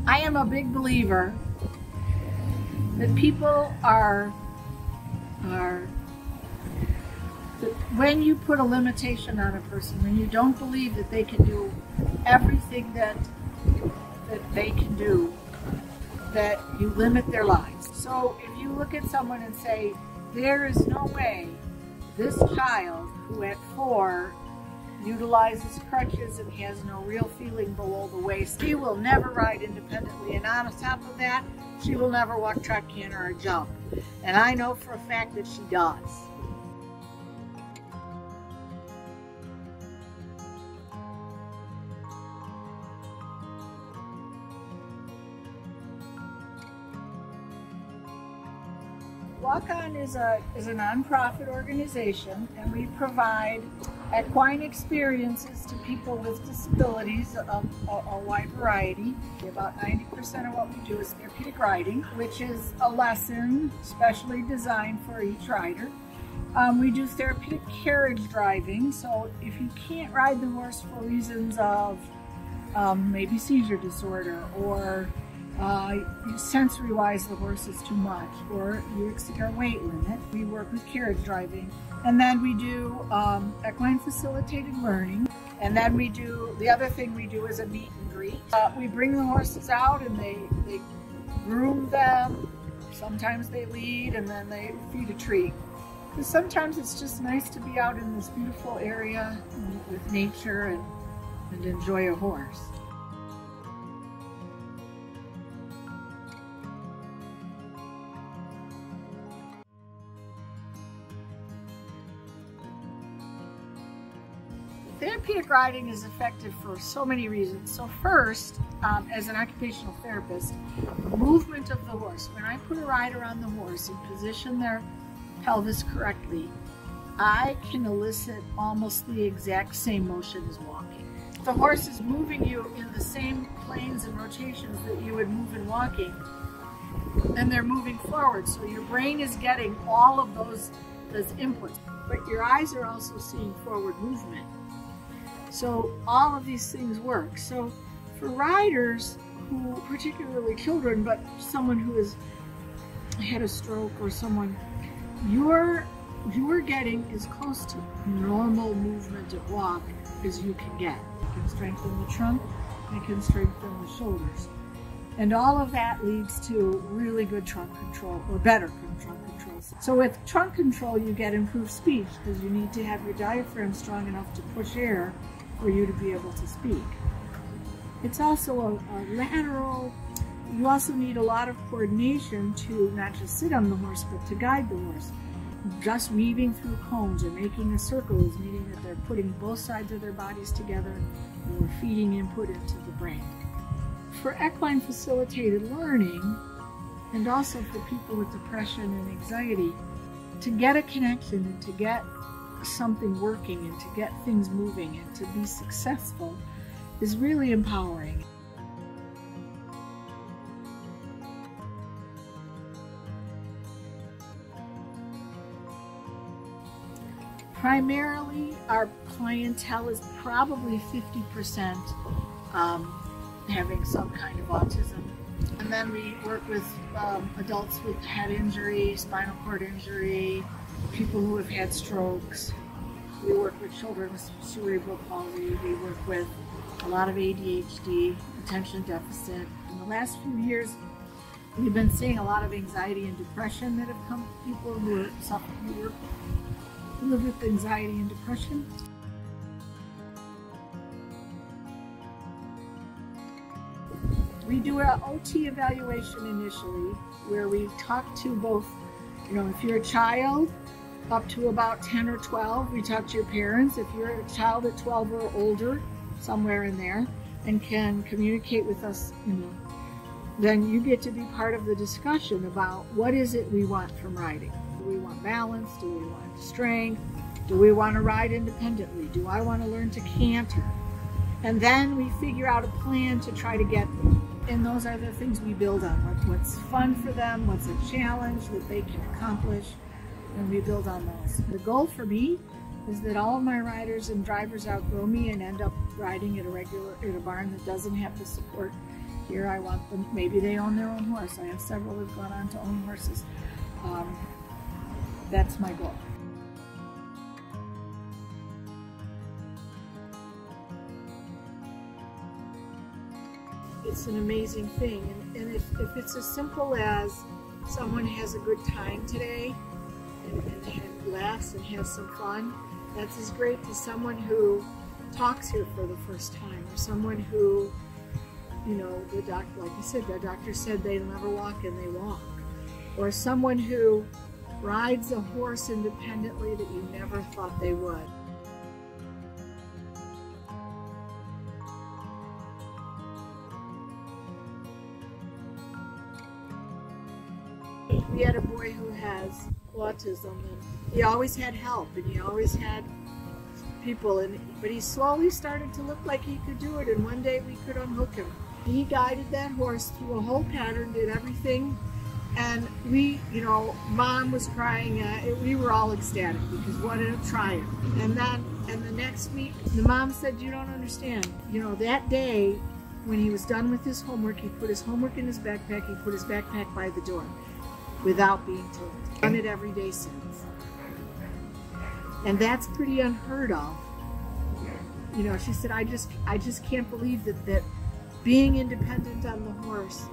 I am a big believer that people are that when you put a limitation on a person, when you don't believe that they can do everything that they can do, that you limit their lives. So if you look at someone and say, there is no way this child who at 4 utilizes crutches and has no real feeling below the waist, she will never ride independently, and on top of that, she will never walk, trot, canter, or jump. And I know for a fact that she does. Walk On is a nonprofit organization, and we provide equine experiences to people with disabilities of a wide variety. About 90% of what we do is therapeutic riding, which is a lesson specially designed for each rider. We do therapeutic carriage driving, so if you can't ride the horse for reasons of maybe seizure disorder, or sensory-wise the horse is too much, or you exceed our weight limit, we work with carriage driving. And then we do equine facilitated learning. And then we do, the other thing we do is a meet and greet. We bring the horses out and they groom them. Sometimes they lead, and then they feed a treat. Because sometimes it's just nice to be out in this beautiful area with nature and enjoy a horse. Therapeutic riding is effective for so many reasons. So first, as an occupational therapist, movement of the horse. When I put a rider on the horse and position their pelvis correctly, I can elicit almost the exact same motion as walking. If the horse is moving you in the same planes and rotations that you would move in walking, then they're moving forward. So your brain is getting all of those inputs, but your eyes are also seeing forward movement. So all of these things work. So for riders who, particularly children, but someone who has had a stroke or someone, you're getting as close to normal movement of walk as you can get. It can strengthen the trunk, it can strengthen the shoulders. And all of that leads to really good trunk control, or better trunk control. So with trunk control, you get improved speech because you need to have your diaphragm strong enough to push air for you to be able to speak. It's also a lateral. You also need a lot of coordination to not just sit on the horse, but to guide the horse. Just weaving through cones or making a circle is meaning that they're putting both sides of their bodies together and we're feeding input into the brain. For equine facilitated learning, and also for people with depression and anxiety, to get a connection and to get something working and to get things moving and to be successful is really empowering. Primarily, our clientele is probably 50% having some kind of autism. And then we work with adults with head injury, spinal cord injury, people who have had strokes. We work with children with cerebral palsy. We work with a lot of ADHD, attention deficit. In the last few years, we've been seeing a lot of anxiety and depression that have come to people who are suffering, who live with anxiety and depression. We do an OT evaluation initially, where we talk to both, if you're a child, up to about 10 or 12, we talk to your parents. If you're a child at 12 or older, somewhere in there, and can communicate with us, then you get to be part of the discussion about what is it we want from riding. Do we want balance? Do we want strength? Do we want to ride independently? Do I want to learn to canter? And then we figure out a plan to try to get them. And those are the things we build on. What's fun for them, what's a challenge that they can accomplish, and we build on those. The goal for me is that all of my riders and drivers outgrow me and end up riding at a barn that doesn't have the support here I want them, maybe they own their own horse. I have several who've gone on to own horses. That's my goal. It's an amazing thing, and if it's as simple as someone has a good time today and laughs and has some fun, that's as great as someone who talks here for the first time, or someone who, you know, the doctor, like I said, the doctor said they never walk and they walk, or someone who rides a horse independently that you never thought they would. We had a boy who has autism, and he always had help, and he always had people, but he slowly started to look like he could do it, and one day we could unhook him. He guided that horse through a whole pattern, did everything, and we, you know, Mom was crying, we were all ecstatic because what a triumph. And the next week, the mom said, "You don't understand, you know, that day when he was done with his homework, he put his homework in his backpack, he put his backpack by the door without being told. Done it every day since." And that's pretty unheard of. You know, she said, I just can't believe that being independent on the horse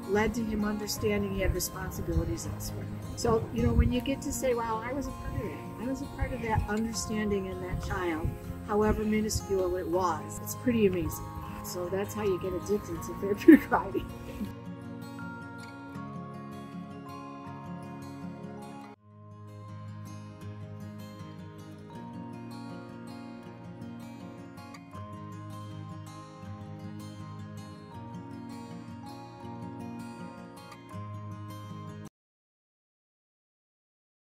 led to him understanding he had responsibilities elsewhere. So, you know, when you get to say, wow, I was a part of that. I was a part of that understanding in that child, however minuscule it was. It's pretty amazing. So that's how you get addicted to therapeutic riding.